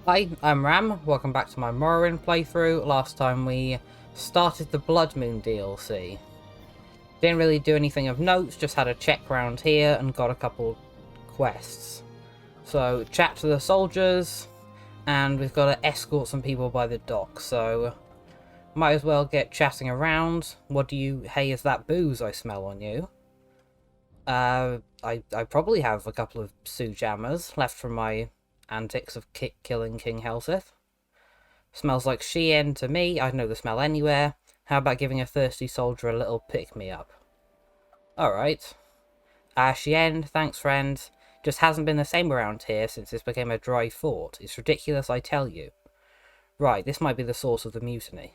Hi, I'm Ram. Welcome back to my Morrowind playthrough. Last time we started the Blood Moon DLC. Didn't really do anything of note, just had a check round here and got a couple quests. So, chat to the soldiers, and we've got to escort some people by the dock, so might as well get chatting around. Hey, is that booze I smell on you? I probably have a couple of Jammers left from my antics of killing King Helsith. Smells like Sheehan to me. I'd know the smell anywhere. How about giving a thirsty soldier a little pick-me-up? Alright. Sheehan, thanks friend. Just hasn't been the same around here since this became a dry fort. It's ridiculous, I tell you. Right, this might be the source of the mutiny.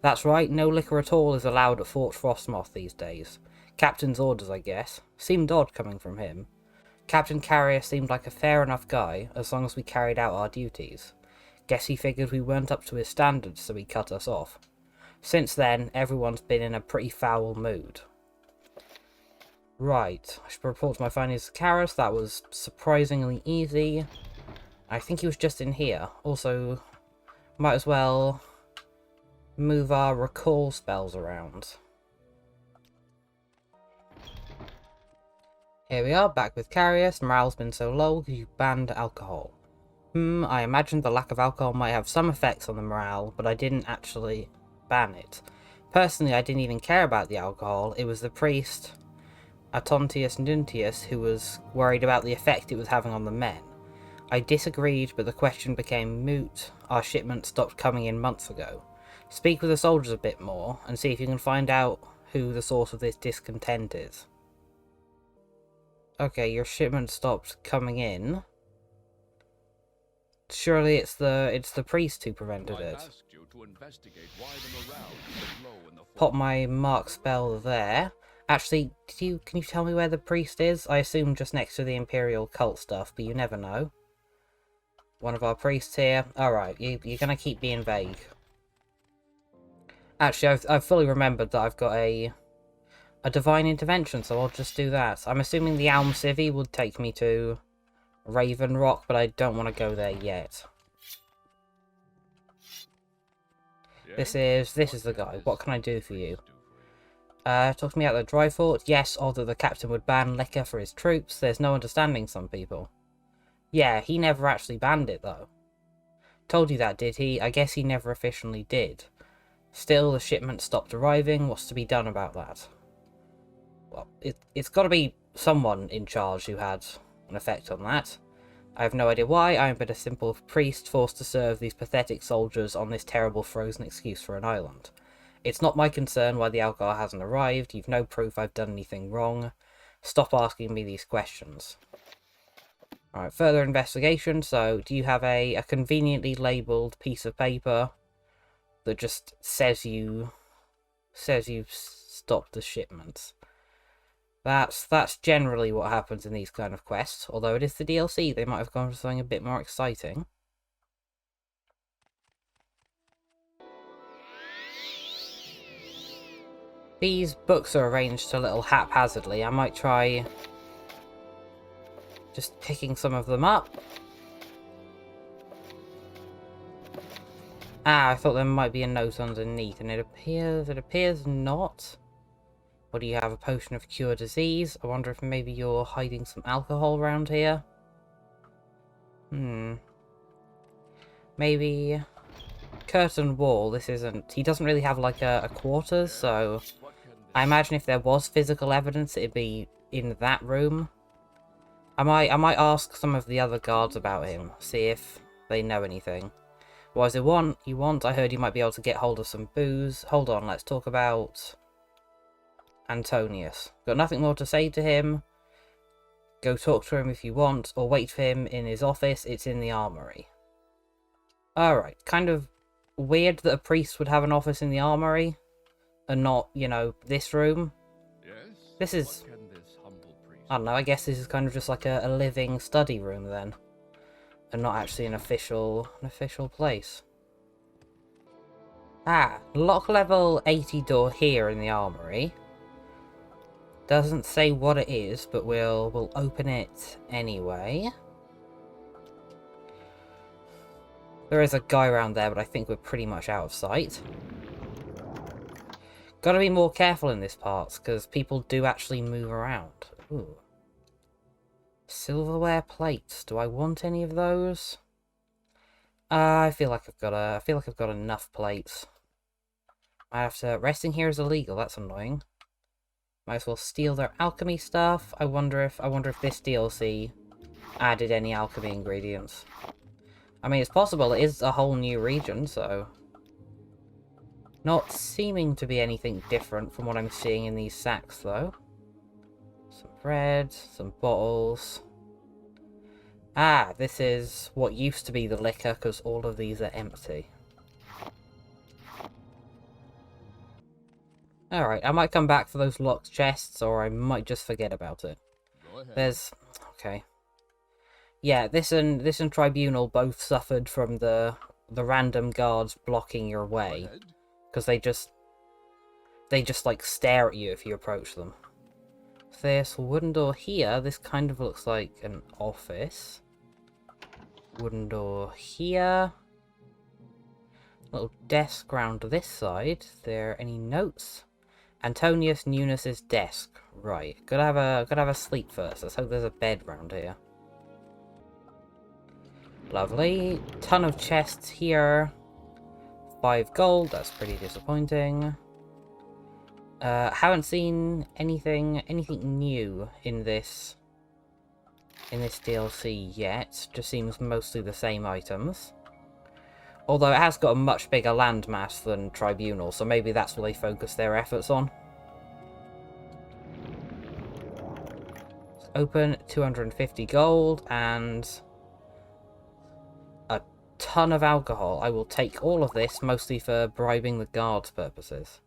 That's right, no liquor at all is allowed at Fort Frostmoth these days. Captain's orders, I guess. Seemed odd coming from him. Captain Carrier seemed like a fair enough guy, as long as we carried out our duties. Guess he figured we weren't up to his standards, so he cut us off. Since then, everyone's been in a pretty foul mood. Right, I should report my findings to Karis. That was surprisingly easy. I think he was just in here. Also, might as well move our recall spells around. Here we are, back with Carius. Morale's been so low because you banned alcohol. I imagined the lack of alcohol might have some effects on the morale, but I didn't actually ban it. Personally, I didn't even care about the alcohol. It was the priest, Atontius Nuntius, who was worried about the effect it was having on the men. I disagreed, but the question became moot. Our shipment stopped coming in months ago. Speak with the soldiers a bit more, and see if you can find out who the source of this discontent is. Okay, your shipment stopped coming in. Surely it's the priest who prevented it. Pop my mark spell there. Actually, can you tell me where the priest is? I assume just next to the Imperial cult stuff, but you never know. One of our priests here. Alright, you're gonna keep being vague. Actually, I've fully remembered that I've got a divine intervention, so I'll just do that. I'm assuming the Alm Civi would take me to Raven Rock, but I don't want to go there yet. This is the guy. What can I do for you? Talk to me out the dry fort. Yes, although the captain would ban liquor for his troops. There's no understanding some people. Yeah, he never actually banned it, though. Told you that, did he? I guess he never officially did. Still, the shipment stopped arriving. What's to be done about that? Well, it's got to be someone in charge who had an effect on that. I have no idea why. I am but a simple priest forced to serve these pathetic soldiers on this terrible frozen excuse for an island. It's not my concern why the alcohol hasn't arrived. You've no proof I've done anything wrong. Stop asking me these questions. Alright, further investigation. So, do you have a conveniently labelled piece of paper that just says you've stopped the shipment? That's generally what happens in these kind of quests. Although it is the DLC, they might have gone for something a bit more exciting. These books are arranged a little haphazardly. I might try just picking some of them up. I thought there might be a note underneath, and it appears not. What do you have? A potion of cure disease? I wonder if maybe you're hiding some alcohol around here. Maybe curtain wall. This isn't. He doesn't really have like a quarters, so I imagine if there was physical evidence, it'd be in that room. I might ask some of the other guards about him, see if they know anything. What is it you want? I heard you might be able to get hold of some booze. Hold on, let's talk about Antonius. Got nothing more to say to him. Go talk to him if you want, or wait for him in his office. It's in the armory. Alright, kind of weird that a priest would have an office in the armory, and not, you know, this room. Yes? This is... I don't know, I guess this is kind of just like a living study room then. And not actually an official place. Lock level 80 door here in the armory. Doesn't say what it is, but we'll open it anyway. There is a guy around there, but I think we're pretty much out of sight. Gotta be more careful in this part, because people do actually move around. Ooh. Silverware plates. Do I want any of those? I feel like I've got enough plates. I have to... Resting here is illegal, that's annoying. Might as well steal their alchemy stuff. I wonder if this DLC added any alchemy ingredients. I mean, it's possible, it is a whole new region, so... Not seeming to be anything different from what I'm seeing in these sacks, though. Some bread, some bottles. Ah, this is what used to be the liquor, because all of these are empty. Alright, I might come back for those locked chests, or I might just forget about it. There's... okay. Yeah, this and Tribunal both suffered from the random guards blocking your way. Because they just like stare at you if you approach them. This wooden door here, this kind of looks like an office. Wooden door here. Little desk round this side. There any notes? Antonius Nunes's desk. Right. Gotta have a sleep first. Let's hope there's a bed round here. Lovely. Ton of chests here. 5 gold, that's pretty disappointing. Haven't seen anything new in this DLC yet. Just seems mostly the same items. Although it has got a much bigger landmass than Tribunal, so maybe that's what they focus their efforts on. Open 250 gold and a ton of alcohol. I will take all of this, mostly for bribing the guards' purposes.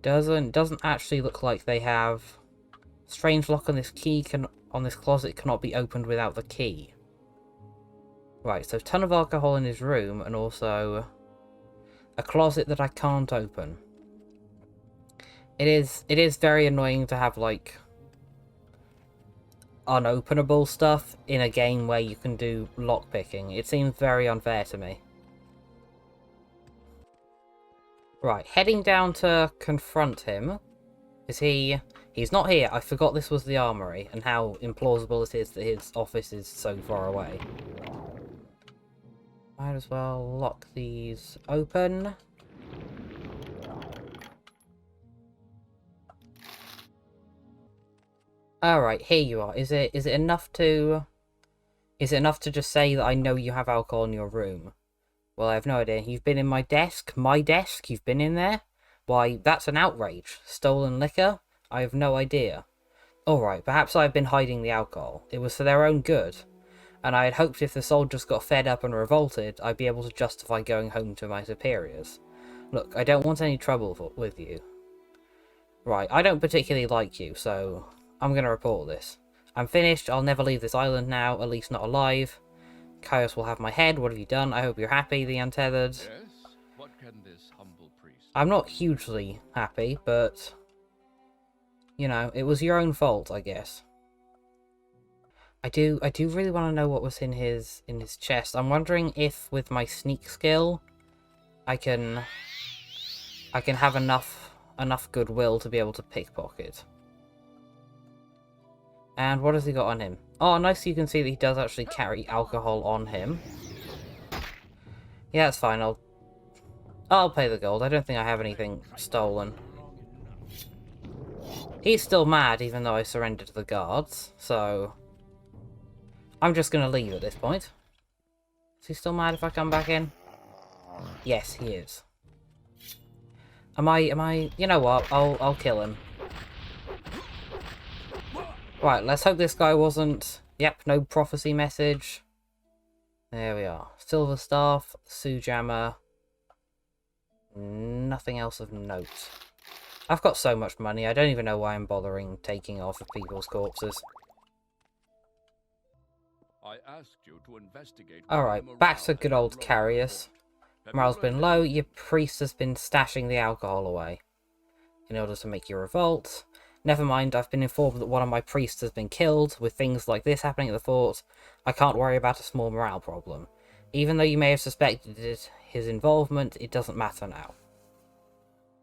Doesn't actually look like they have... Strange lock on this key on this closet cannot be opened without the key. Right, so ton of alcohol in his room, and also a closet that I can't open. It is very annoying to have, like, unopenable stuff in a game where you can do lockpicking. It seems very unfair to me. Right, heading down to confront him. Is he... He's not here. I forgot this was the armory, and how implausible it is that his office is so far away. Might as well lock these open. Alright, here you are. Is it enough to... Is it enough to just say that I know you have alcohol in your room? Well, I have no idea. You've been in my desk? My desk? You've been in there? Why, that's an outrage. Stolen liquor? I have no idea. Alright, perhaps I've been hiding the alcohol. It was for their own good. And I had hoped if the soldiers got fed up and revolted, I'd be able to justify going home to my superiors. Look, I don't want any trouble with you. Right, I don't particularly like you, so I'm going to report this. I'm finished. I'll never leave this island now, at least not alive. Caius will have my head. What have you done? I hope you're happy, the Untethered. Yes? What can this humble priest... I'm not hugely happy, but... You know, it was your own fault, I guess. I do really want to know what was in his chest. I'm wondering if with my sneak skill I can have enough goodwill to be able to pickpocket. And what has he got on him? Oh, nice, you can see that he does actually carry alcohol on him. Yeah, that's fine. I'll pay the gold. I don't think I have anything stolen. He's still mad even though I surrendered to the guards, so I'm just going to leave at this point. Is he still mad if I come back in? Yes, he is. Am I... You know what? I'll kill him. Right, let's hope this guy wasn't... Yep, no prophecy message. There we are. Silver Staff, Sujammer. Nothing else of note. I've got so much money, I don't even know why I'm bothering taking off of people's corpses. I asked you to investigate. Alright, back to good old Carius. Morale's been low, your priest has been stashing the alcohol away. In order to make your revolt. Never mind, I've been informed that one of my priests has been killed. With things like this happening at the fort, I can't worry about a small morale problem. Even though you may have suspected his involvement, it doesn't matter now.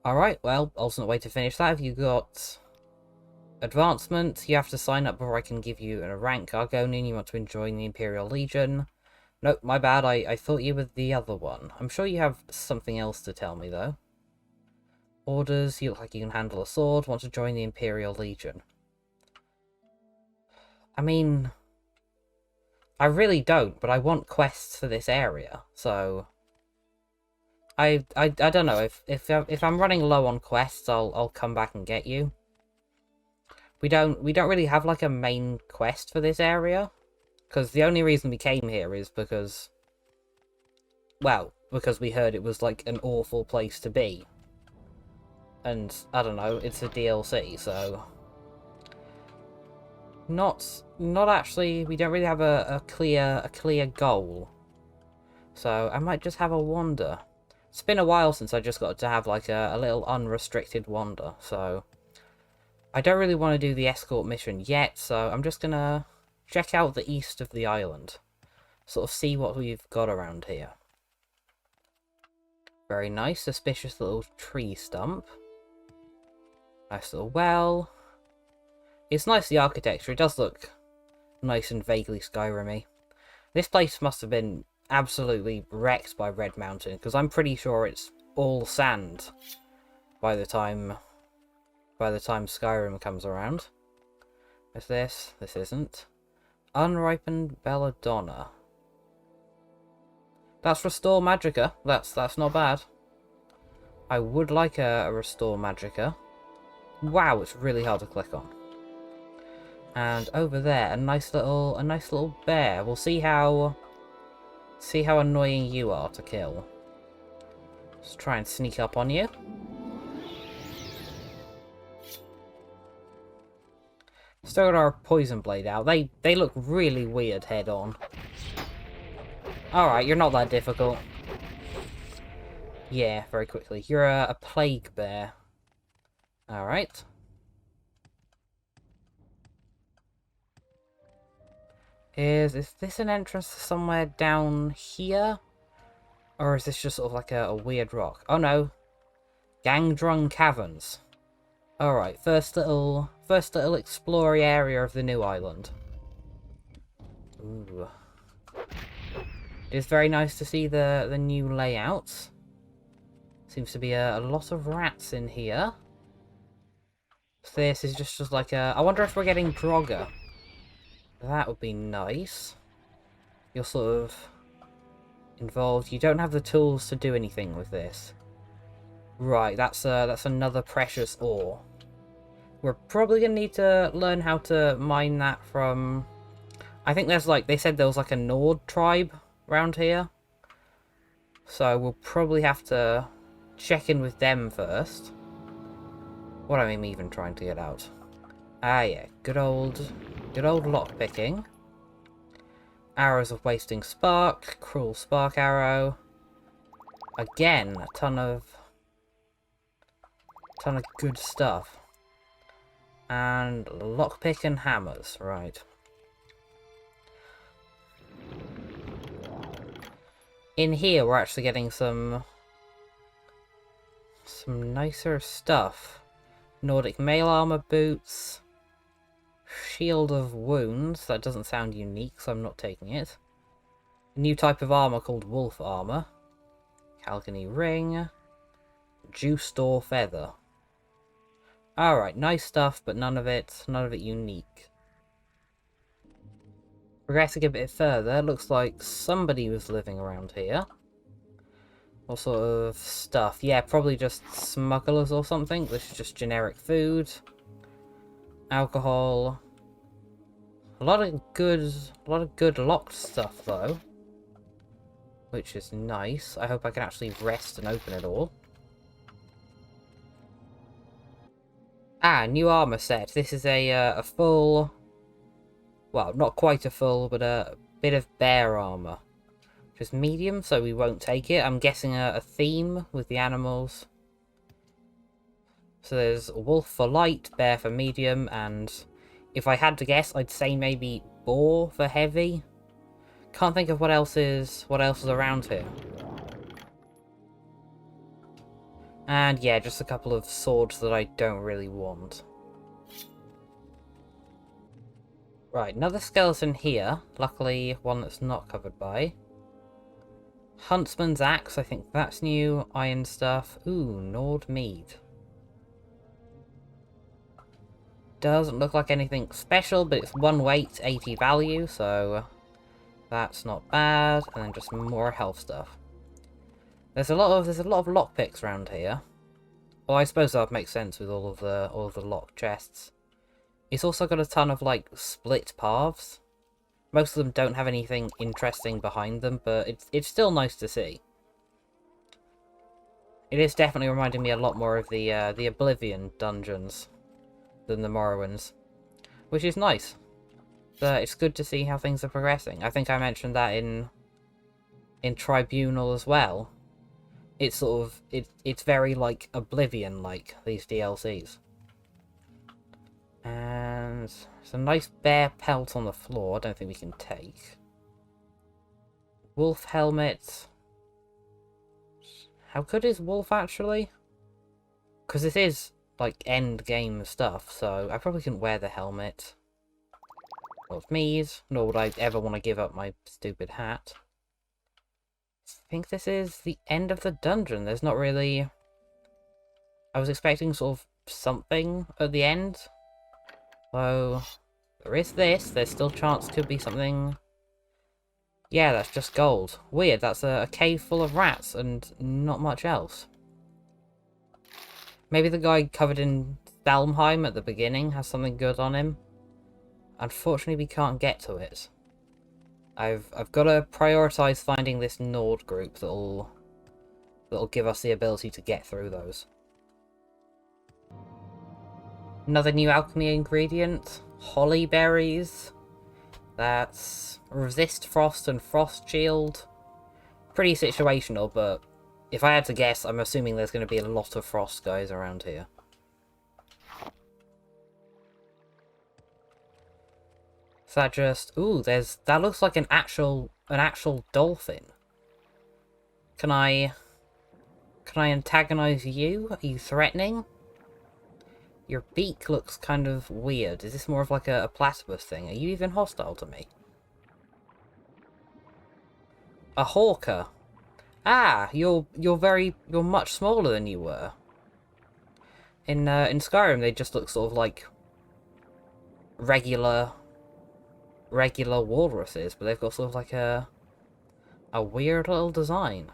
Alright, well, alternate way to finish that. Have you got advancement? You have to sign up before I can give you a rank. Argonian, you want to join the Imperial Legion. Nope, my bad, I thought you were the other one. I'm sure you have something else to tell me, though. Orders, you look like you can handle a sword. Want to join the Imperial Legion. I mean, I really don't, but I want quests for this area, so I don't know, if I'm running low on quests, I'll come back and get you. We don't really have like a main quest for this area, because the only reason we came here is because, well, because we heard it was like an awful place to be. And I don't know, it's a DLC, so not actually, we don't really have a clear goal. So I might just have a wander. It's been a while since I just got to have like a little unrestricted wander, so I don't really want to do the escort mission yet, so I'm just gonna check out the east of the island. Sort of see what we've got around here. Very nice, suspicious little tree stump. Nice little well. It's nice, the architecture. It does look nice and vaguely Skyrim-y. This place must have been absolutely wrecked by Red Mountain, because I'm pretty sure it's all sand by the time Skyrim comes around. Is this? This isn't. Unripened belladonna. That's Restore Magicka. That's not bad. I would like a Restore Magicka. Wow, it's really hard to click on. And over there, a nice little bear. We'll see how annoying you are to kill. Let's try and sneak up on you. Still got our poison blade out. They look really weird head on. Alright, you're not that difficult. Yeah, very quickly. You're a plague bear. Alright. Is this an entrance to somewhere down here? Or is this just sort of like a weird rock? Oh no. Gangdrung Caverns. Alright, first little explory area of the new island. Ooh. It is very nice to see the new layouts. Seems to be a lot of rats in here. This is just like a... I wonder if we're getting Draugr. That would be nice. You're sort of involved. You don't have the tools to do anything with this. Right, that's another precious ore. We're probably going to need to learn how to mine that from... I think there's like... They said there was like a Nord tribe around here. So we'll probably have to check in with them first. What am I even trying to get out? Ah yeah, good old lockpicking. Arrows of Wasting Spark, Cruel Spark Arrow. Again, a ton of good stuff. And lockpick and hammers, right. In here we're actually getting some nicer stuff. Nordic mail armor boots. Shield of Wounds. That doesn't sound unique, so I'm not taking it. A new type of armor called Wolf Armor. Calcany Ring. Juice Door Feather. Alright, nice stuff, but none of it unique. Progressing a bit further, looks like somebody was living around here. What sort of stuff? Yeah, probably just smugglers or something. This is just generic food. Alcohol. A lot of good locked stuff though. Which is nice. I hope I can actually rest and open it all. Ah, new armor set. This is a full... Well, not quite a full, but a bit of bear armor. Just medium, so we won't take it. I'm guessing a theme with the animals. So there's wolf for light, bear for medium, and if I had to guess, I'd say maybe boar for heavy. Can't think of what else is around here. And yeah, just a couple of swords that I don't really want. Right, another skeleton here. Luckily, one that's not covered by. Huntsman's axe, I think that's new. Iron stuff. Ooh, Nord mead. Doesn't look like anything special, but it's 1 weight, 80 value, so that's not bad. And then just more health stuff. There's a lot of lockpicks around here. Well, I suppose that would make sense with all of the lock chests. It's also got a ton of like split paths. Most of them don't have anything interesting behind them, but it's still nice to see. It is definitely reminding me a lot more of the Oblivion dungeons than the Morrowinds, which is nice. It's good to see how things are progressing. I think I mentioned that in Tribunal as well. It's sort of it's very like Oblivion like, these DLCs. And some nice bear pelt on the floor. I don't think we can take. Wolf helmet. How good is wolf actually? Because this is like end game stuff, so I probably couldn't wear the helmet. Well, it's mead, nor would I ever want to give up my stupid hat. I think this is the end of the dungeon. There's not really... I was expecting sort of something at the end. So, there is this. There's still chance could be something... Yeah, that's just gold. Weird, that's a cave full of rats and not much else. Maybe the guy covered in Solstheim at the beginning has something good on him. Unfortunately, we can't get to it. I've got to prioritize finding this Nord group that'll give us the ability to get through those. Another new alchemy ingredient, holly berries. That's resist frost and frost shield. Pretty situational, but if I had to guess, I'm assuming there's going to be a lot of frost guys around here. Is that just... Ooh, that looks like an actual dolphin. Can I antagonize you? Are you threatening? Your beak looks kind of weird. Is this more of like a platypus thing? Are you even hostile to me? A hawker. Ah, you're much smaller than you were. In Skyrim, they just look sort of like regular walruses, but they've got sort of like a weird little design.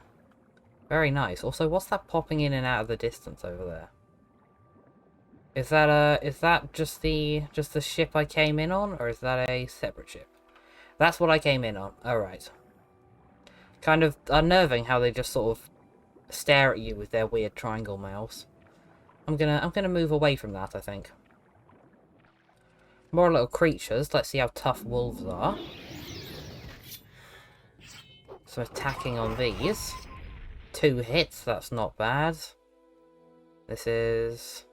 Very nice. Also, what's that popping in and out of the distance over there? Is that just the ship I came in on, or is that a separate ship? That's what I came in on. All right. Kind of unnerving how they just sort of stare at you with their weird triangle mouths. I'm gonna move away from that, I think. More little creatures. Let's see how tough wolves are. So attacking on these. 2 hits, that's not bad. This is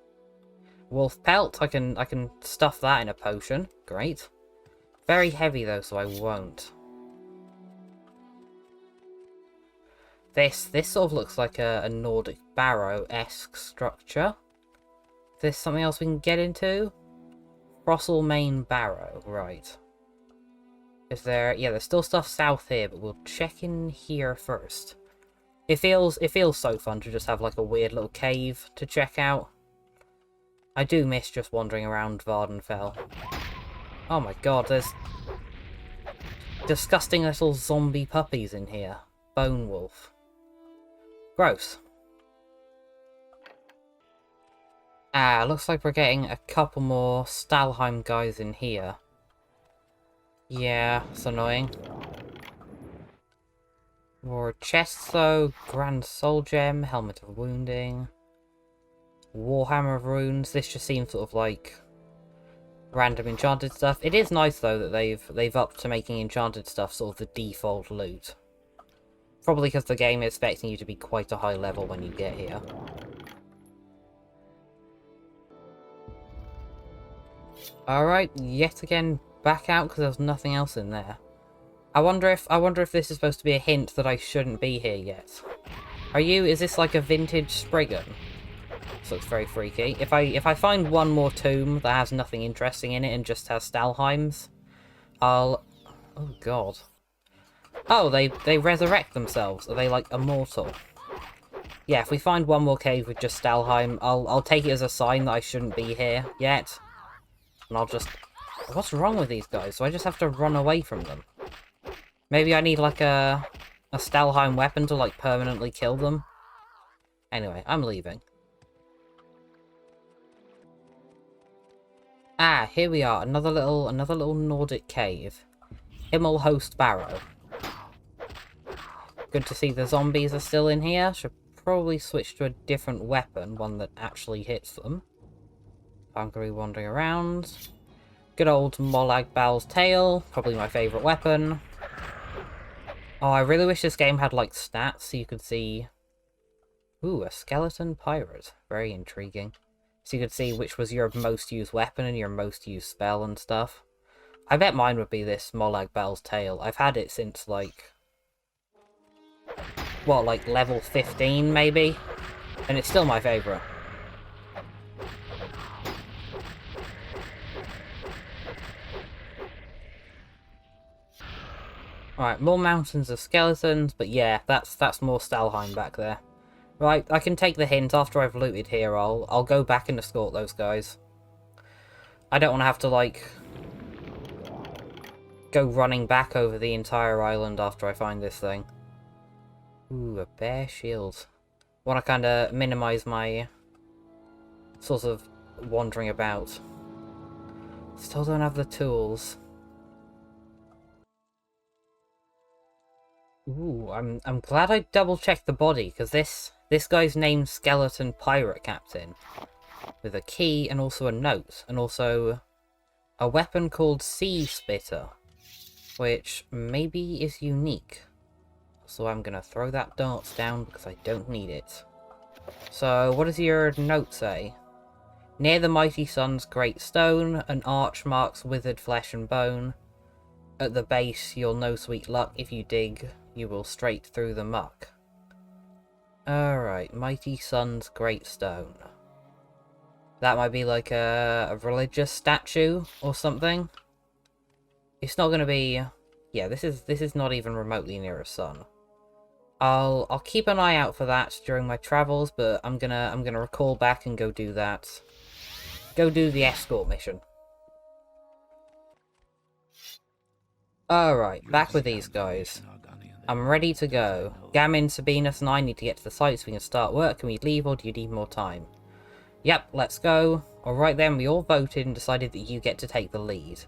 wolf pelt. I can stuff that in a potion. Great. Very heavy though, so I won't. This sort of looks like a Nordic barrow-esque structure. Is there something else we can get into? Frostmoth barrow, right. Is there... Yeah, there's still stuff south here, but we'll check in here first. It feels so fun to just have like a weird little cave to check out. I do miss just wandering around Vardenfell. Oh my god, there's disgusting little zombie puppies in here. Bone wolf. Gross. Ah, looks like we're getting a couple more Solstheim guys in here. Yeah, it's annoying. More chests though. Grand Soul Gem, Helmet of Wounding, Warhammer of Runes. This just seems sort of like random enchanted stuff. It is nice though that they've upped to making enchanted stuff sort of the default loot. Probably because the game is expecting you to be quite a high level when you get here. Alright, yet again back out because there's nothing else in there. I wonder if this is supposed to be a hint that I shouldn't be here yet. Is this like a vintage Spriggan? This looks very freaky. If I find one more tomb that has nothing interesting in it and just has Stalheims, I'll... Oh god. Oh, they resurrect themselves. Are they like immortal? Yeah, if we find one more cave with just Stalheim, I'll take it as a sign that I shouldn't be here yet. And I'll just... What's wrong with these guys? Do I just have to run away from them? Maybe I need like a Stalheim weapon to like permanently kill them? Anyway, I'm leaving. Ah, here we are. Another little Nordic cave. Himmelhost Barrow. Good to see the zombies are still in here. Should probably switch to a different weapon, one that actually hits them. I'm going to be wandering around. Good old Molag Bal's tail. Probably my favourite weapon. Oh, I really wish this game had like stats so you could see... Ooh, a skeleton pirate. Very intriguing. So you could see which was your most used weapon and your most used spell and stuff. I bet mine would be this Molag Bal's tail. I've had it since like... What, like level 15 maybe? And it's still my favourite. Alright, more mountains of skeletons, but yeah, that's more Stalheim back there. Right, I can take the hint. After I've looted here, I'll go back and escort those guys. I don't want to have to, like, go running back over the entire island after I find this thing. Ooh, a bear shield. Want to kind of minimise my sort of wandering about. Still don't have the tools. Ooh, I'm glad I double-checked the body, because this guy's named Skeleton Pirate Captain. With a key and also a note. And also a weapon called Sea Spitter. Which maybe is unique. So I'm going to throw that darts down because I don't need it. So what does your note say? Near the mighty sun's great stone, an arch marks withered flesh and bone. At the base you'll know sweet luck. If you dig, you will straight through the muck. Alright, mighty sun's great stone. That might be like a religious statue or something. It's not going to be... Yeah, this is not even remotely near a sun. I'll keep an eye out for that during my travels, but I'm gonna recall back and go do that. Go do the escort mission. Alright, back with these guys. I'm ready to go. Gamin, Sabinus and I need to get to the site so we can start work. Can we leave or do you need more time? Yep, let's go. Alright then, we all voted and decided that you get to take the lead.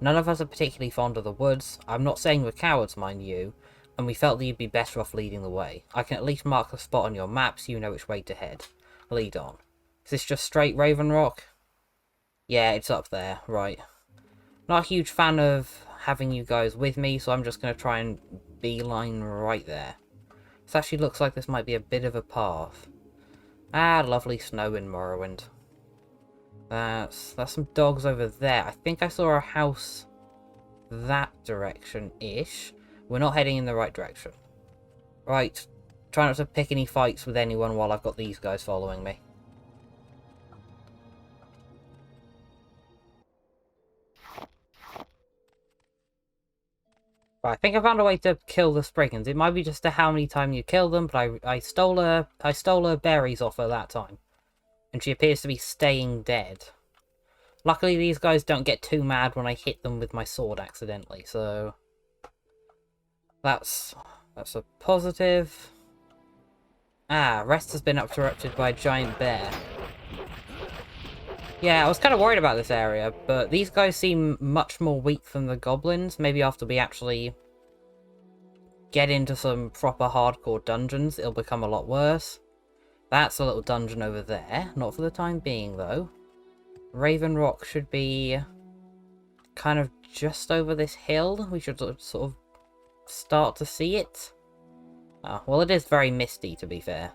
None of us are particularly fond of the woods. I'm not saying we're cowards, mind you. And we felt that you'd be better off leading the way. I can at least mark the spot on your map so you know which way to head. Lead on. Is this just straight Raven Rock? Yeah, it's up there, right. Not a huge fan of having you guys with me, so I'm just going to try and beeline right there. This actually looks like this might be a bit of a path. Ah, lovely snow in Morrowind. That's some dogs over there. I think I saw a house that direction-ish. We're not heading in the right direction. Right. Try not to pick any fights with anyone while I've got these guys following me. Right, I think I found a way to kill the Spriggans. It might be just to how many times you kill them, but I stole her berries off her that time. And she appears to be staying dead. Luckily these guys don't get too mad when I hit them with my sword accidentally, so... That's a positive. Ah, rest has been interrupted by a giant bear. Yeah, I was kind of worried about this area, but these guys seem much more weak than the goblins. Maybe after we actually get into some proper hardcore dungeons, it'll become a lot worse. That's a little dungeon over there. Not for the time being, though. Raven Rock should be kind of just over this hill. We should sort of start to see it. Oh, well, it is very misty, to be fair.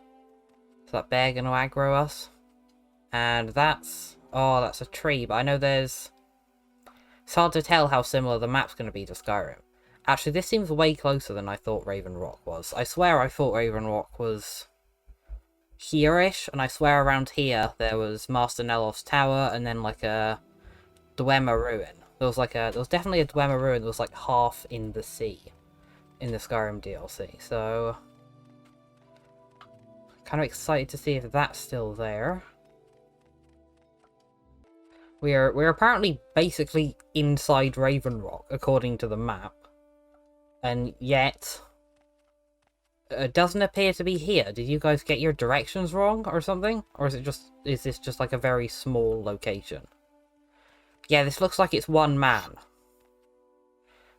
Is that bear going to aggro us? And that's... Oh, that's a tree, but I know there's... It's hard to tell how similar the map's going to be to Skyrim. Actually, this seems way closer than I thought Raven Rock was. I swear I thought Raven Rock was here-ish, and I swear around here there was Master Nelof's tower, and then like a Dwemer ruin. There was definitely a Dwemer ruin that was like half in the sea in the Skyrim DLC. So kind of excited to see if that's still there. We're apparently basically inside Raven Rock according to the map, and yet it doesn't appear to be here. Did you guys get your directions wrong or something? Or is this just like a very small location? Yeah, this looks like it's one man.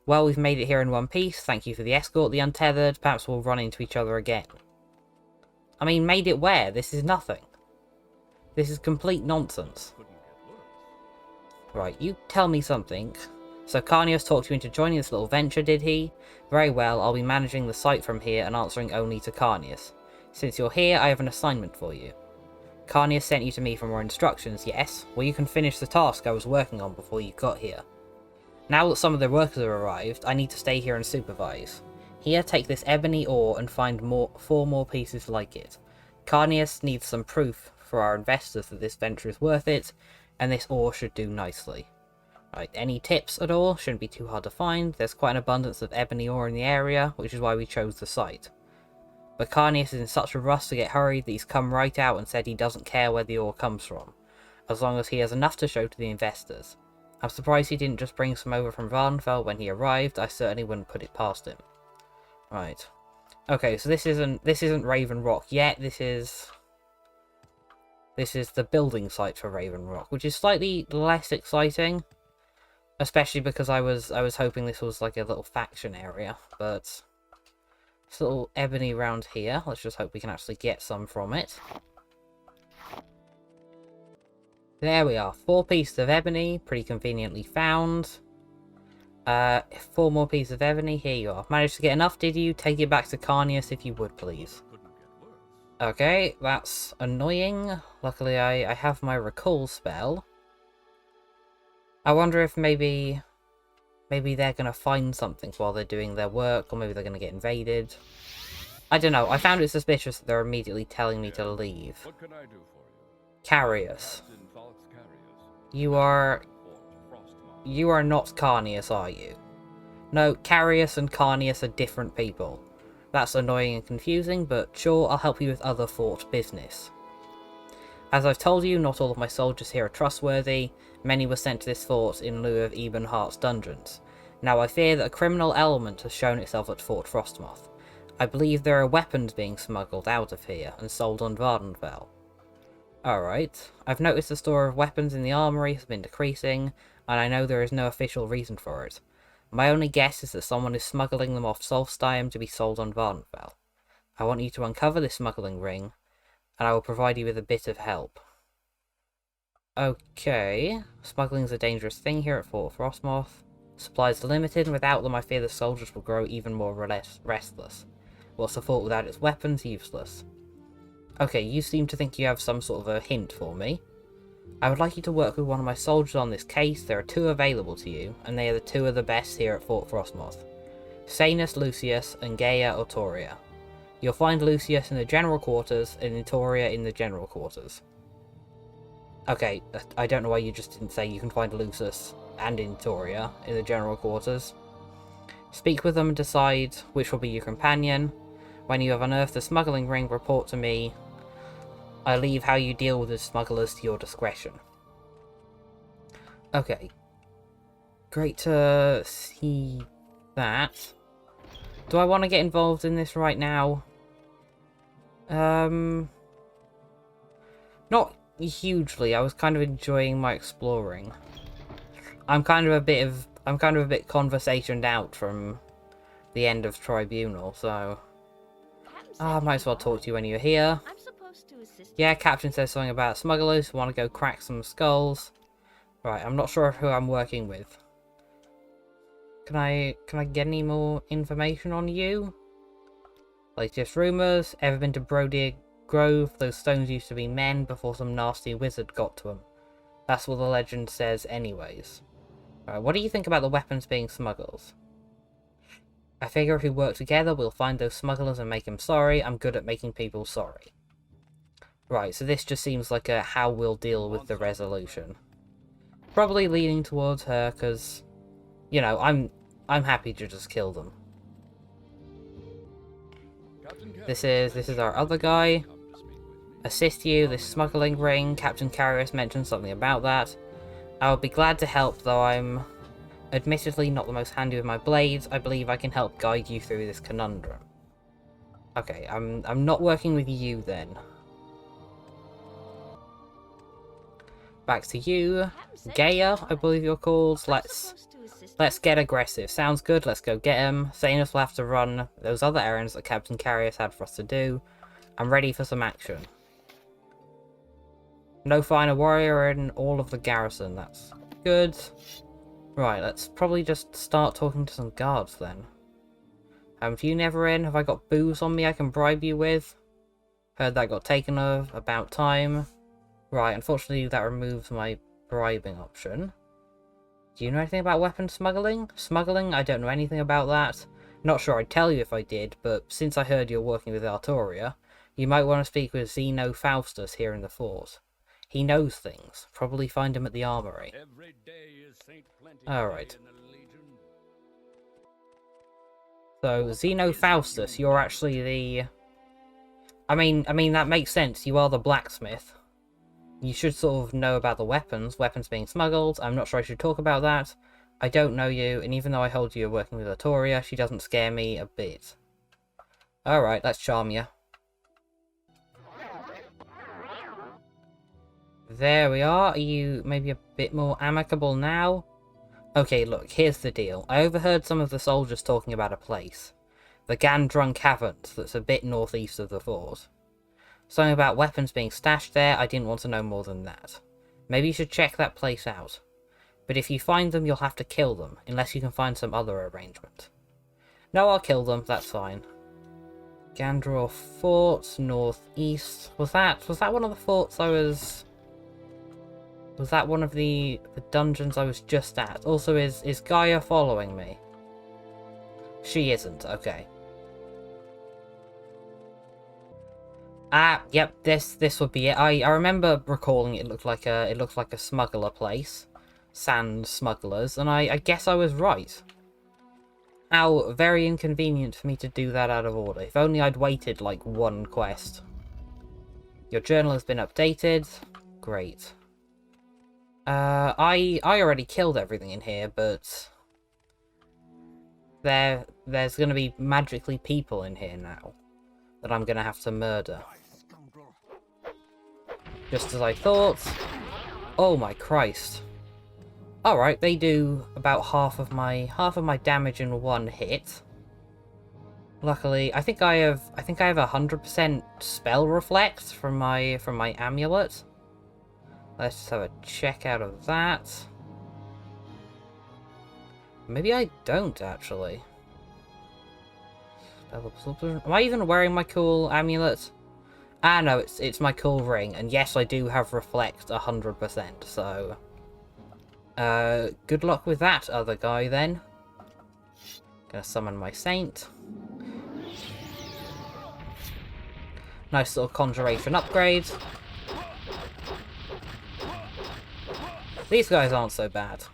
Well, we've made it here in one piece. Thank you for the escort, the untethered. Perhaps we'll run into each other again. I mean, made it where? This is nothing. This is complete nonsense. Right, you tell me something. So Carnios talked you into joining this little venture, did he? Very well, I'll be managing the site from here and answering only to Carnios. Since you're here, I have an assignment for you. Carnios sent you to me for more instructions, yes? Well, you can finish the task I was working on before you got here. Now that some of the workers have arrived, I need to stay here and supervise. Here, take this ebony ore and find 4 more pieces like it. Carnios needs some proof for our investors that this venture is worth it, and this ore should do nicely. Right, any tips at all? Shouldn't be too hard to find. There's quite an abundance of ebony ore in the area, which is why we chose the site. But Carnios is in such a rush to get hurried that he's come right out and said he doesn't care where the ore comes from, as long as he has enough to show to the investors. I'm surprised he didn't just bring some over from Varnfell when he arrived. I certainly wouldn't put it past him. Right. Okay, so this isn't Raven Rock yet. This is the building site for Raven Rock, which is slightly less exciting. Especially because I was hoping this was like a little faction area, but this little ebony around here. Let's just hope we can actually get some from it. There we are, 4 pieces of ebony, pretty conveniently found. 4 more pieces of ebony, here you are. Managed to get enough, did you? Take it back to Carnios if you would, please. Okay, that's annoying. Luckily I have my recall spell. I wonder if maybe they're going to find something while they're doing their work, or maybe they're going to get invaded. I don't know. I found it suspicious that they're immediately telling me to leave. What can I do for you? Carrius. You are not Carnius, are you? No, Carrius and Carnius are different people. That's annoying and confusing, but sure, I'll help you with other fort business. As I've told you, not all of my soldiers here are trustworthy. Many were sent to this fort in lieu of Ebonheart's dungeons. Now I fear that a criminal element has shown itself at Fort Frostmoth. I believe there are weapons being smuggled out of here and sold on Vardenfell. Alright, I've noticed the store of weapons in the armory has been decreasing, and I know there is no official reason for it. My only guess is that someone is smuggling them off Solstheim to be sold on Vardenfell. I want you to uncover this smuggling ring, and I will provide you with a bit of help. Okay, smuggling's a dangerous thing here at Fort Frostmoth. Supplies are limited, and without them I fear the soldiers will grow even more restless. What's the fort without its weapons? Useless. Okay, you seem to think you have some sort of a hint for me. I would like you to work with one of my soldiers on this case. There are 2 available to you, and they are the 2 of the best here at Fort Frostmoth. Sanus Lucius and Gaia Autoria. You'll find Lucius in the general quarters, and Autoria in the general quarters. Okay, I don't know why you just didn't say you can find Lucius and Autoria in the general quarters. Speak with them and decide which will be your companion. When you have unearthed the smuggling ring, report to me. I leave how you deal with the smugglers to your discretion. Okay. Great to see that. Do I want to get involved in this right now? Not hugely. I was kind of enjoying my exploring. I'm kind of a bit conversationed out from the end of Tribunal, so I might as well talk to you when you're here. Yeah, Captain says something about smugglers who want to go crack some skulls. Right, I'm not sure who I'm working with. Can I get any more information on you? Latest rumours. Ever been to Brody Grove? Those stones used to be men before some nasty wizard got to them. That's what the legend says anyways. Right, what do you think about the weapons being smuggled? I figure if we work together, we'll find those smugglers and make them sorry. I'm good at making people sorry. Right, so this just seems like a how we'll deal with the resolution. Probably leaning towards her, because, you know, I'm happy to just kill them. This is our other guy. Assist you, this smuggling ring. Captain Carius mentioned something about that. I would be glad to help, though I'm admittedly not the most handy with my blades. I believe I can help guide you through this conundrum. Okay, I'm not working with you then. Back to you. Gaia, I believe you're called. Let's get aggressive. Sounds good, let's go get him. Sanus will have to run those other errands that Captain Carius had for us to do. I'm ready for some action. No finer warrior in all of the garrison, that's good. Right, let's probably just start talking to some guards then. Have you never in? Have I got booze on me I can bribe you with? Heard that got taken of, about time. Right, unfortunately that removes my bribing option. Do you know anything about weapon smuggling? Smuggling? I don't know anything about that. Not sure I'd tell you if I did, but since I heard you're working with Artoria, you might want to speak with Zeno Faustus here in the fort. He knows things. Probably find him at the armory. Alright. So, Zeno Faustus, you're actually the... I mean, that makes sense. You are the blacksmith. You should sort of know about the weapons being smuggled. I'm not sure I should talk about that. I don't know you, and even though I hold you working with Artoria, she doesn't scare me a bit. Alright, let's charm you. There we are. Are you maybe a bit more amicable now? Okay, look, here's the deal. I overheard some of the soldiers talking about a place. The Gandrun Caverns, that's a bit northeast of the fort. Something about weapons being stashed there, I didn't want to know more than that. Maybe you should check that place out. But if you find them, you'll have to kill them, unless you can find some other arrangement. No, I'll kill them, that's fine. Gandror Fort, northeast. Was that one of the forts I was... Was that one of the dungeons I was just at? Also, is Gaia following me? She isn't, okay. Ah, yep, this would be it. I remember recalling it looked like a smuggler place. Sand smugglers, and I guess I was right. How very inconvenient for me to do that out of order. If only I'd waited like one quest. Your journal has been updated. Great. I already killed everything in here, but there's gonna be magically people in here now that I'm gonna have to murder. Just as I thought. Oh my Christ. Alright, they do about half of my damage in one hit. Luckily, I think I have 100% spell reflect from my amulet. Let's just have a check out of that. Maybe I don't actually. Am I even wearing my cool amulet? Ah no, it's my cool ring, and yes I do have reflect 100%, so good luck with that, other guy then. Gonna summon my saint. Nice little conjuration upgrade. These guys aren't so bad.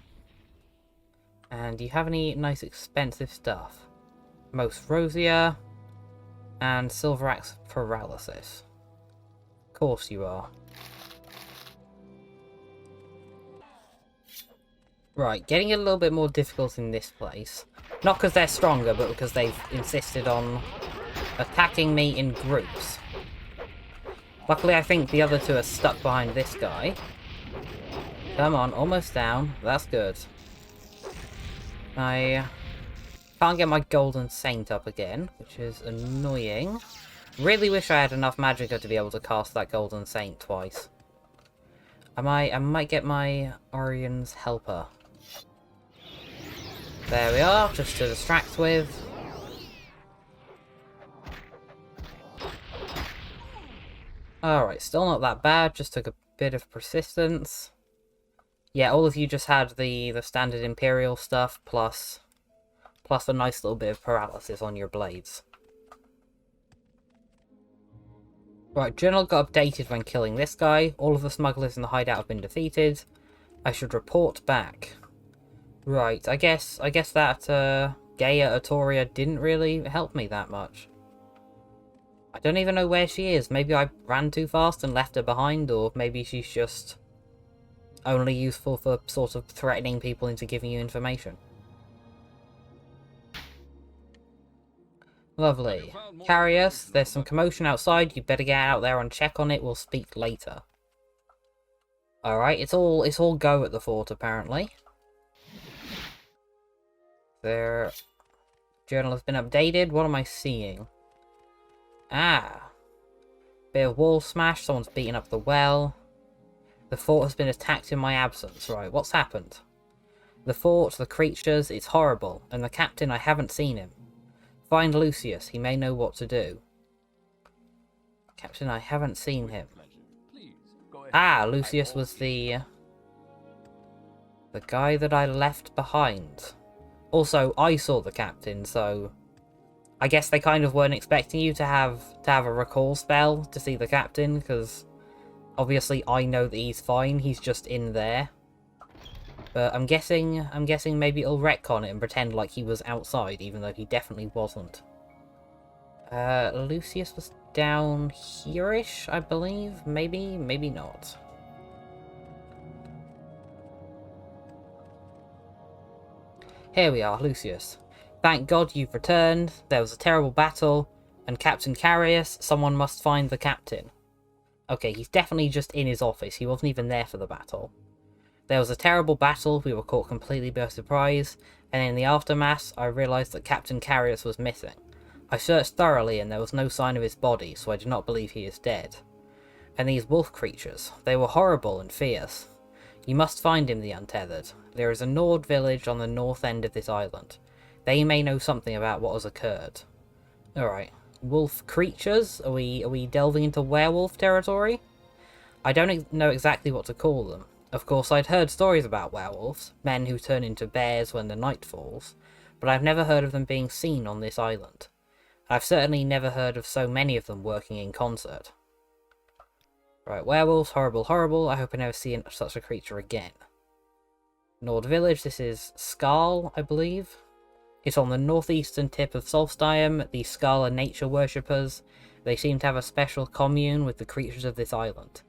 And do you have any nice expensive stuff? Most Rosier and Silver Axe Paralysis. Of course you are. Right, getting a little bit more difficult in this place. Not because they're stronger, but because they've insisted on attacking me in groups. Luckily, I think the other two are stuck behind this guy. Come on, almost down. That's good. I can't get my Golden Saint up again, which is annoying. Really wish I had enough magicka to be able to cast that Golden Saint twice. I might get my Orion's Helper. There we are, just to distract with. Alright, still not that bad, just took a bit of persistence. Yeah, all of you just had the standard Imperial stuff, plus plus a nice little bit of paralysis on your blades. Right, journal got updated when killing this guy. All of the smugglers in the hideout have been defeated. I should report back. Right, I guess that Gaia Atoria didn't really help me that much. I don't even know where she is. Maybe I ran too fast and left her behind, or maybe she's just only useful for sort of threatening people into giving you information. Lovely. Carry us. There's some commotion outside. You'd better get out there and check on it. We'll speak later. Alright, it's all go at the fort, apparently. Their journal has been updated. What am I seeing? Ah. Bit of wall smash. Someone's beaten up the well. The fort has been attacked in my absence. Right, what's happened? The fort, the creatures, it's horrible. And the captain, I haven't seen him. Find Lucius. He may know what to do. Captain, I haven't seen him. Ah, Lucius was the guy that I left behind. Also, I saw the captain, so I guess they kind of weren't expecting you to have a recall spell to see the captain, because obviously I know that he's fine. He's just in there. But I'm guessing maybe it'll retcon it and pretend like he was outside, even though he definitely wasn't. Lucius was down here-ish, I believe. Maybe, maybe not. Here we are, Lucius. Thank God you've returned. There was a terrible battle, and Captain Carius, someone must find the captain. Okay, he's definitely just in his office. He wasn't even there for the battle. There was a terrible battle, we were caught completely by surprise, and in the aftermath, I realised that Captain Carius was missing. I searched thoroughly and there was no sign of his body, so I do not believe he is dead. And these wolf creatures, they were horrible and fierce. You must find him, the Untethered. There is a Nord village on the north end of this island. They may know something about what has occurred. Alright, wolf creatures? Are we delving into werewolf territory? I don't know exactly what to call them. Of course, I'd heard stories about werewolves, men who turn into bears when the night falls, but I've never heard of them being seen on this island. I've certainly never heard of so many of them working in concert. Right, werewolves, horrible, horrible. I hope I never see such a creature again. Nord Village, this is Skarl, I believe. It's on the northeastern tip of Solstheim. The Skarl are nature worshippers. They seem to have a special commune with the creatures of this island.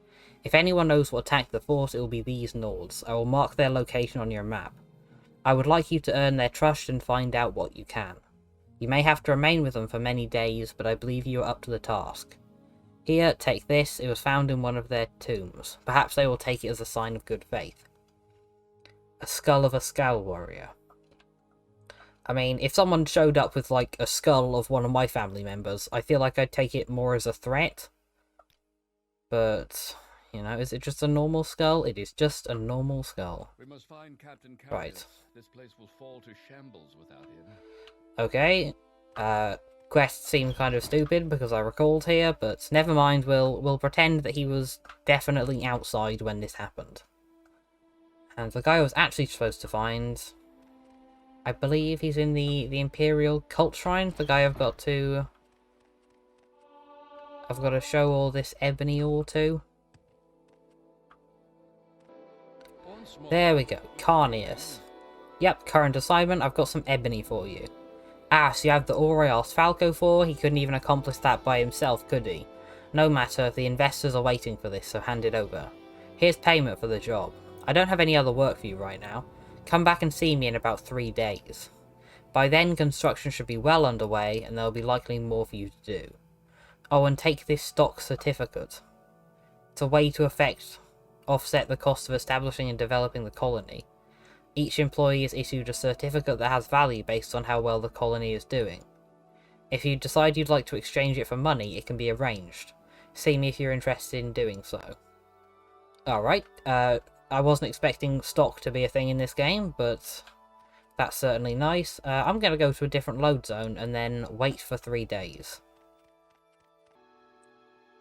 If anyone knows what attacked the fort, it will be these Nords. I will mark their location on your map. I would like you to earn their trust and find out what you can. You may have to remain with them for many days, but I believe you are up to the task. Here, take this. It was found in one of their tombs. Perhaps they will take it as a sign of good faith. A skull of a Skull warrior. I mean, if someone showed up with, like, a skull of one of my family members, I feel like I'd take it more as a threat. But, you know, is it just a normal skull? It is just a normal skull. We must find Captain Carius. Right. This place will fall to shambles without him. Okay. Quest seemed kind of stupid because I recalled here, but never mind, we'll pretend that he was definitely outside when this happened. And the guy I was actually supposed to find, I believe he's in the Imperial Cult Shrine, the guy I've got to show all this ebony ore to. There we go, Carnius. Yep, current assignment, I've got some ebony for you. Ah, so you have the ore I asked Falco for? He couldn't even accomplish that by himself, could he? No matter, the investors are waiting for this, so hand it over. Here's payment for the job. I don't have any other work for you right now. Come back and see me in about 3 days. By then, construction should be well underway, and there will be likely more for you to do. Oh, and take this stock certificate. It's a way to offset the cost of establishing and developing the colony. Each employee is issued a certificate that has value based on how well the colony is doing. If you decide you'd like to exchange it for money, it can be arranged. See me if you're interested in doing so. Alright, I wasn't expecting stock to be a thing in this game, but that's certainly nice. I'm going to go to a different load zone and then wait for 3 days.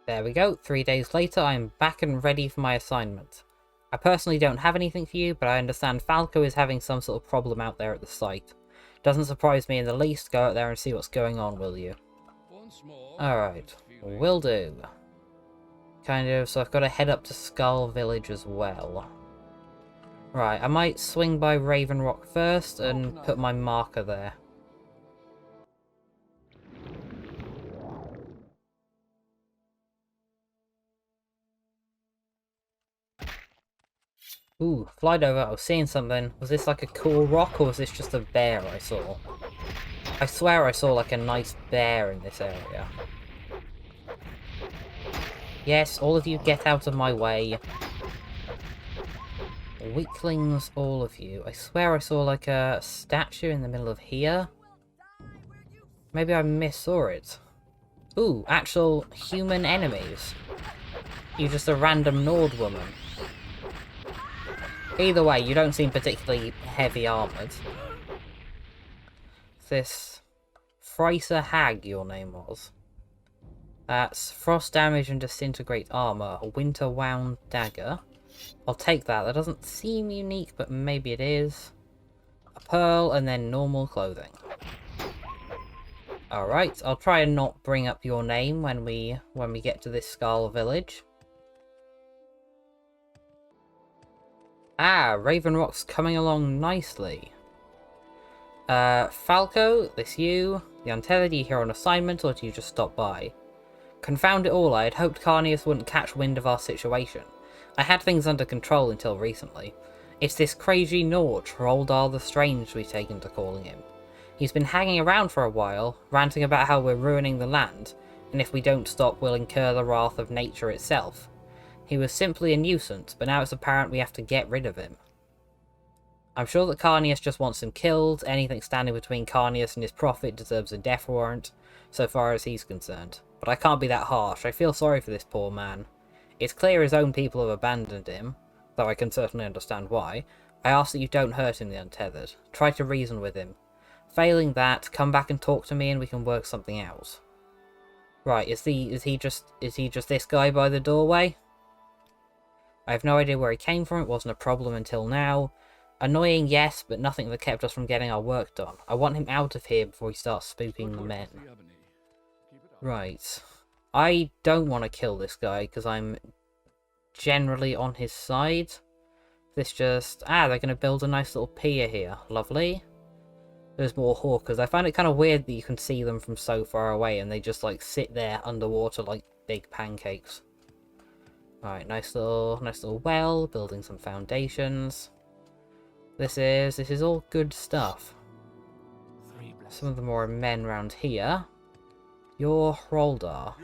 There we go, 3 days later I am back and ready for my assignment. I personally don't have anything for you, but I understand Falco is having some sort of problem out there at the site. Doesn't surprise me in the least. Go out there and see what's going on, will you? Once more. Alright, will do. Kind of, so I've got to head up to Skull Village as well. Right, I might swing by Raven Rock first and put my marker there. Ooh, flied over. I was seeing something. Was this like a cool rock or was this just a bear I saw? I swear I saw like a nice bear in this area. Yes, all of you get out of my way. Weaklings, all of you. I swear I saw like a statue in the middle of here. Maybe I missaw it. Ooh, actual human enemies. You just a random Nord woman. Either way, you don't seem particularly heavy armoured. This Fraser Hag, your name was. That's frost damage and disintegrate armour. A winter wound dagger. I'll take that. That doesn't seem unique, but maybe it is. A pearl and then normal clothing. Alright, I'll try and not bring up your name when we get to this Skull Village. Ah, Raven Rock's coming along nicely. Falco, this you? The Untethered, you here on assignment, or do you just stop by? Confound it all, I had hoped Carnius wouldn't catch wind of our situation. I had things under control until recently. It's this crazy Nord, Roldar the Strange we've taken to calling him. He's been hanging around for a while, ranting about how we're ruining the land, and if we don't stop we'll incur the wrath of nature itself. He was simply a nuisance, but now it's apparent we have to get rid of him. I'm sure that Carnius just wants him killed. Anything standing between Carnius and his prophet deserves a death warrant, so far as he's concerned. But I can't be that harsh. I feel sorry for this poor man. It's clear his own people have abandoned him, though I can certainly understand why. I ask that you don't hurt him, the Untethered. Try to reason with him. Failing that, come back and talk to me and we can work something out. Right, is he just this guy by the doorway? I have no idea where he came from. It wasn't a problem until now. Annoying, yes, but nothing that kept us from getting our work done. I want him out of here before he starts spooking the men. Right. I don't want to kill this guy, because I'm generally on his side. This just... Ah, they're going to build a nice little pier here. Lovely. There's more hawkers. I find it kind of weird that you can see them from so far away, and they just, like, sit there underwater like big pancakes. Right, nice little well, building some foundations. This is all good stuff. Some of them are men around here. You're Hroldar.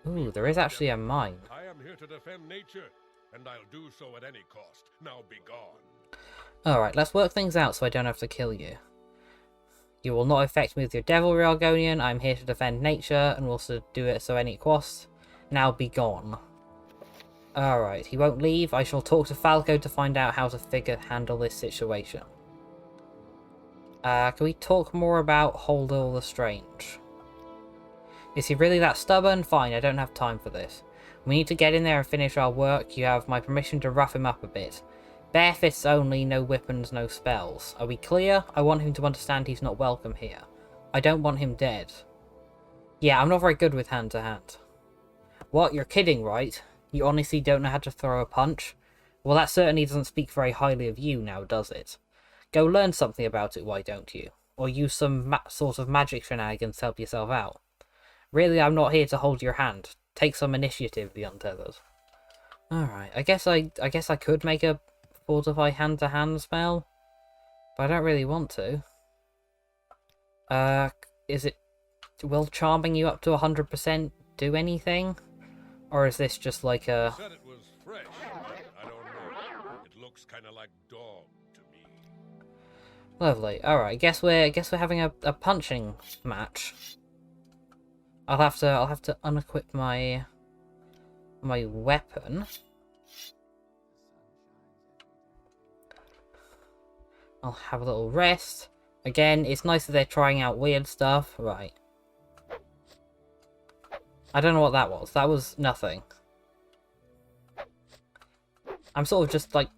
Ooh, there is actually a mine. I am here to defend nature, and I'll do so at any cost. Now be gone. Alright, let's work things out so I don't have to kill you. You will not affect me with your devilry, Argonian. I'm here to defend nature, and will also do it so any cost. Now be gone. Alright, he won't leave. I shall talk to Falco to find out how to handle this situation. Can we talk more about Holdall the Strange? Is he really that stubborn? Fine, I don't have time for this. We need to get in there and finish our work. You have my permission to rough him up a bit. Bare fists only, no weapons, no spells. Are we clear? I want him to understand he's not welcome here. I don't want him dead. Yeah, I'm not very good with hand-to-hand. What? You're kidding, right? You honestly don't know how to throw a punch? Well, that certainly doesn't speak very highly of you now, does it? Go learn something about it, why don't you? Or use some sort of magic shenanigans to help yourself out. Really, I'm not here to hold your hand. Take some initiative, the Untethered. Alright, I guess I could make a fortify hand-to-hand spell, but I don't really want to. Will charming you up to 100% do anything? Or is this just like a... Said it was fresh. I don't know. It looks kind of like dog to me. Lovely. Alright, guess we're having a punching match. I'll have to unequip my weapon. I'll have a little rest. Again, it's nice that they're trying out weird stuff. Right. I don't know what that was. That was nothing. I'm sort of just like...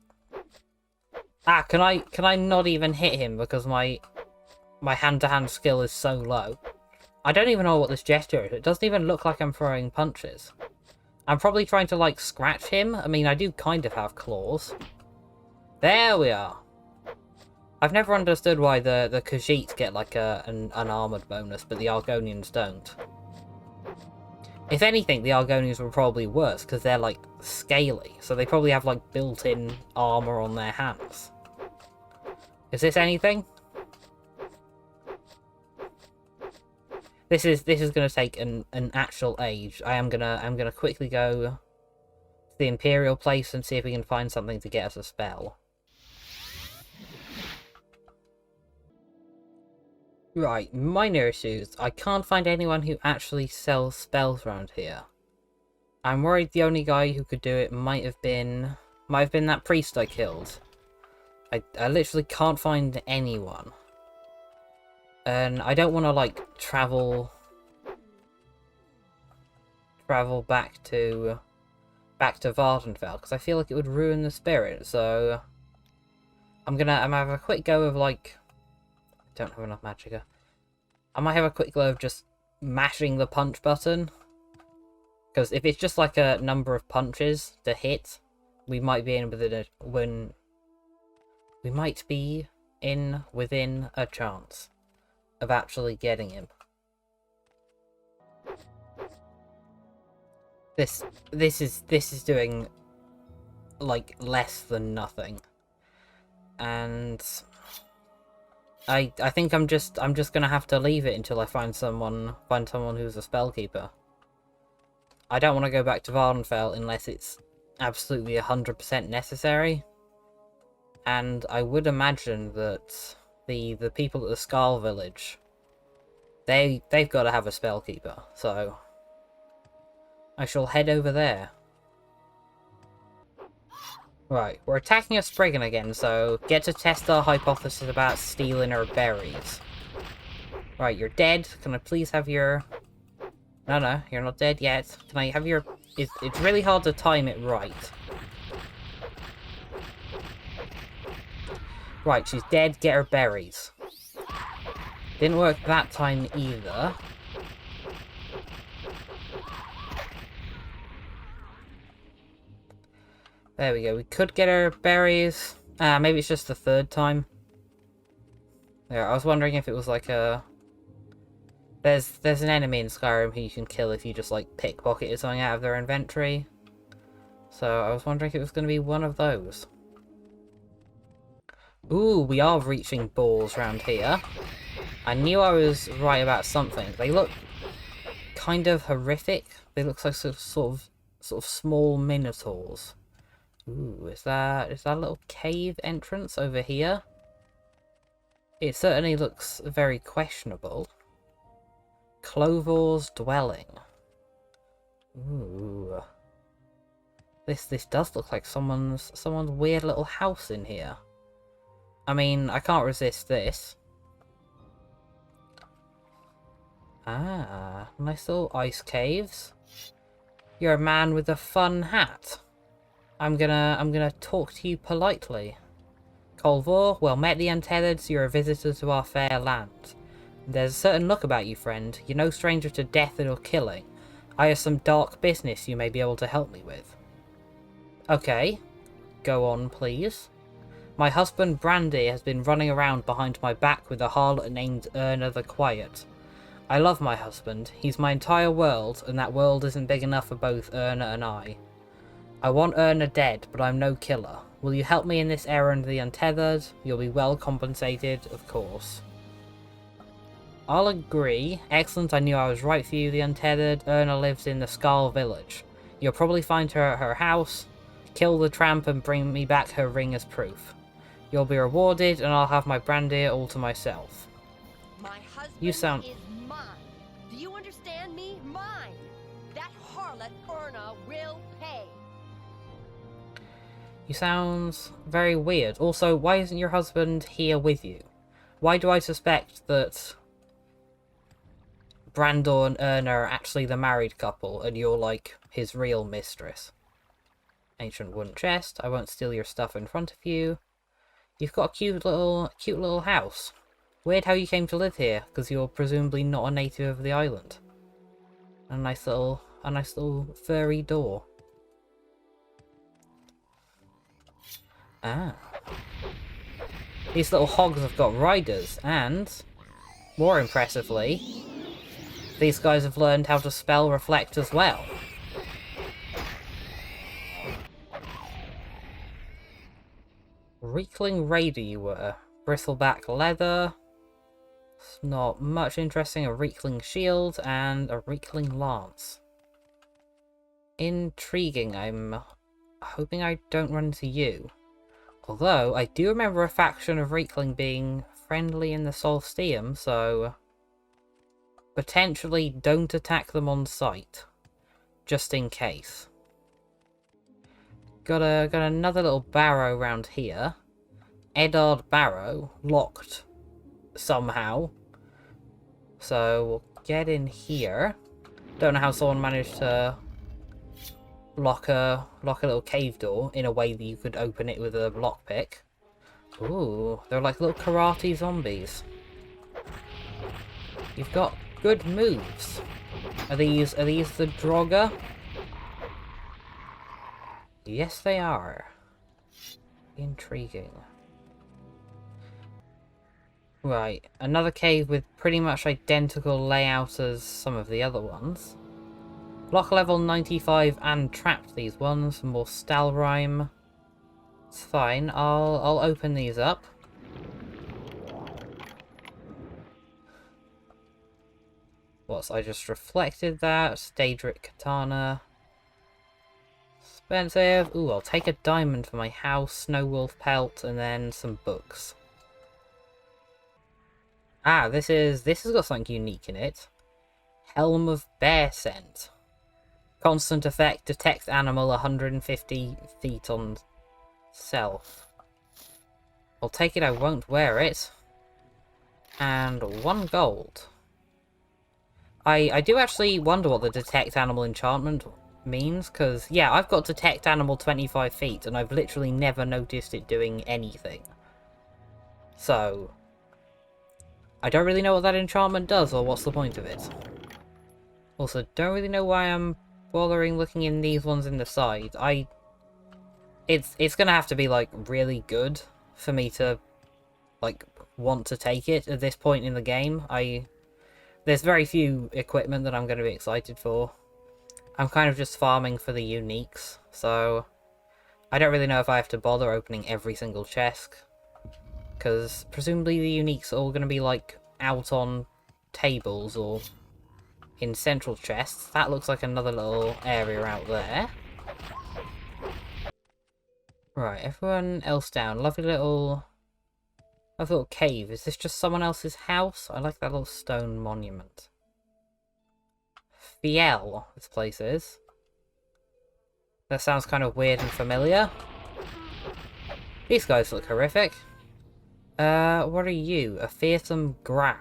Ah, can I not even hit him because my my hand-to-hand skill is so low. I don't even know what this gesture is. It doesn't even look like I'm throwing punches. I'm probably trying to, like, scratch him. I mean, I do kind of have claws. There we are. I've never understood why the Khajiit get, like, an armored bonus, but the Argonians don't. If anything, the Argonians were probably worse, because they're, like, scaly. So they probably have, like, built-in armor on their hands. Is this anything? This is going to take an actual age. I'm gonna quickly go to the Imperial place and see if we can find something to get us a spell. Right, minor issues. I can't find anyone who actually sells spells around here. I'm worried the only guy who could do it might have been that priest I killed. I literally can't find anyone. And I don't want to, like, travel back to Vardenfell, because I feel like it would ruin the spirit, so I'm gonna have a quick go of, like, I don't have enough magicka. I might have a quick go of just mashing the punch button, because if it's just like a number of punches to hit, we might be within a chance of actually getting him. This is doing, like, less than nothing, and I think I'm just gonna have to leave it until I find someone who's a spellkeeper. I don't want to go back to Vardenfell unless it's absolutely 100% necessary, and I would imagine that the people at the Scarl village, they've got to have a spellkeeper, so I shall head over there. Right, we're attacking a Spriggan again, so get to test our hypothesis about stealing her berries. Right, you're dead. Can I please have your... No, you're not dead yet. Can I have your... It's really hard to time it right. Right, she's dead. Get her berries. Didn't work that time either. There we go. We could get her berries. Maybe it's just the third time. Yeah, I was wondering if it was like a... There's an enemy in Skyrim who you can kill if you just, like, pickpocket something out of their inventory. So I was wondering if it was going to be one of those. Ooh, we are reaching balls around here. I knew I was right about something. They look kind of horrific. They look like sort of small minotaurs. Ooh, is that a little cave entrance over here? It certainly looks very questionable. Clovor's dwelling. Ooh. This does look like someone's weird little house in here. I mean, I can't resist this. Ah, nice little ice caves. You're a man with a fun hat. I'm gonna talk to you politely. Colvor, well met the Untethered, you're a visitor to our fair land. There's a certain look about you, friend. You're no stranger to death or killing. I have some dark business you may be able to help me with. Okay. Go on, please. My husband, Brandy, has been running around behind my back with a harlot named Erna the Quiet. I love my husband. He's my entire world, and that world isn't big enough for both Erna and I. I want Erna dead, but I'm no killer. Will you help me in this errand, the Untethered? You'll be well compensated, of course. I'll agree. Excellent, I knew I was right for you, the Untethered. Erna lives in the Scarl village. You'll probably find her at her house. Kill the tramp and bring me back her ring as proof. You'll be rewarded, and I'll have my brandy all to myself. My husband You sound... is mine. Do you understand me? Mine. That harlot Erna will pay. You sounds very weird. Also, why isn't your husband here with you? Why do I suspect that Brandor and Erna are actually the married couple, and you're, like, his real mistress? Ancient wooden chest. I won't steal your stuff in front of you. You've got a cute little house. Weird how you came to live here, because you're presumably not a native of the island. A nice little furry door. Ah. These little hogs have got riders, and, more impressively, these guys have learned how to spell reflect as well. Reekling Raider you were. Bristleback leather. It's not much interesting. A Reekling shield and a Reekling lance. Intriguing. I'm hoping I don't run into you. Although, I do remember a faction of Reekling being friendly in the Solstheim, so potentially don't attack them on sight. Just in case. Got another little barrow around here. Eddard Barrow, locked somehow. So we'll get in here. Don't know how someone managed to lock a little cave door in a way that you could open it with a lockpick. Ooh, they're like little karate zombies. You've got good moves. Are these the Draugr? Yes, they are. Intriguing. Right, another cave with pretty much identical layout as some of the other ones. Block level 95 and trapped these ones, more Stalrime. It's fine, I'll open these up. What's I just reflected that? Daedric Katana. Expensive. Ooh, I'll take a diamond for my house, Snow Wolf pelt, and then some books. Ah, this has got something unique in it. Helm of Bear Scent. Constant effect, detect animal 150 feet on self. I'll take it, I won't wear it. And 1 gold. I do actually wonder what the detect animal enchantment means, because, yeah, I've got detect animal 25 feet, and I've literally never noticed it doing anything. So, I don't really know what that enchantment does, or what's the point of it. Also, don't really know why I'm bothering looking in these ones in the side. It's gonna have to be, like, really good for me to, like, want to take it at this point in the game. There's very few equipment that I'm going to be excited for. I'm kind of just farming for the uniques, so I don't really know if I have to bother opening every single chest, because presumably the uniques are all going to be, like, out on tables or in central chests. That looks like another little area out there. Right, everyone else down. Lovely little cave. Is this just someone else's house? I like that little stone monument. Fiel, this place is. That sounds kind of weird and familiar. These guys look horrific. What are you? A fearsome gra.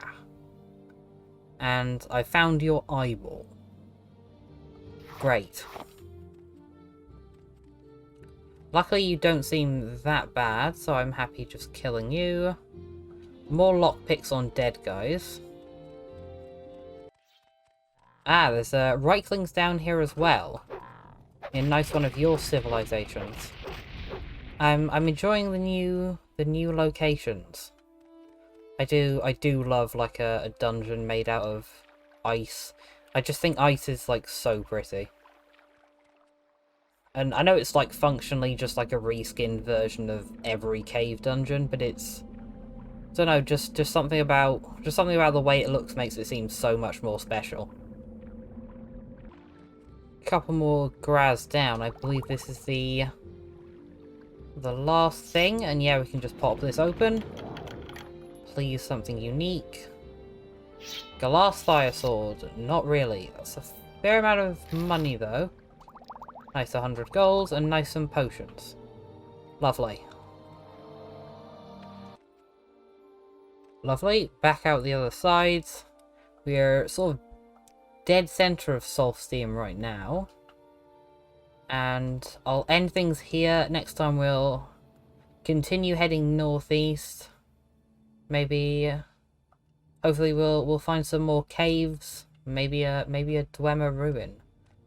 And I found your eyeball. Great. Luckily you don't seem that bad, so I'm happy just killing you. More lockpicks on dead guys. Ah, there's Reiklings down here as well. In a nice one of your civilizations. I'm enjoying the new locations. I do love like a dungeon made out of ice. I just think ice is like so pretty. And I know it's like functionally just like a reskinned version of every cave dungeon, but it's, I don't know, just something about the way it looks makes it seem so much more special. Couple more gras down. I believe this is the last thing, and yeah, we can just pop this open. Please, something unique. Glass Fire Sword. Not really. That's a fair amount of money though. Nice 100 golds and nice some potions. Lovely. Lovely. Back out the other sides. We are sort of dead center of Solstheim right now. And I'll end things here. Next time we'll continue heading northeast. Maybe hopefully we'll find some more caves, maybe a Dwemer ruin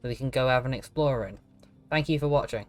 that we can go have an explore in. Thank you for watching.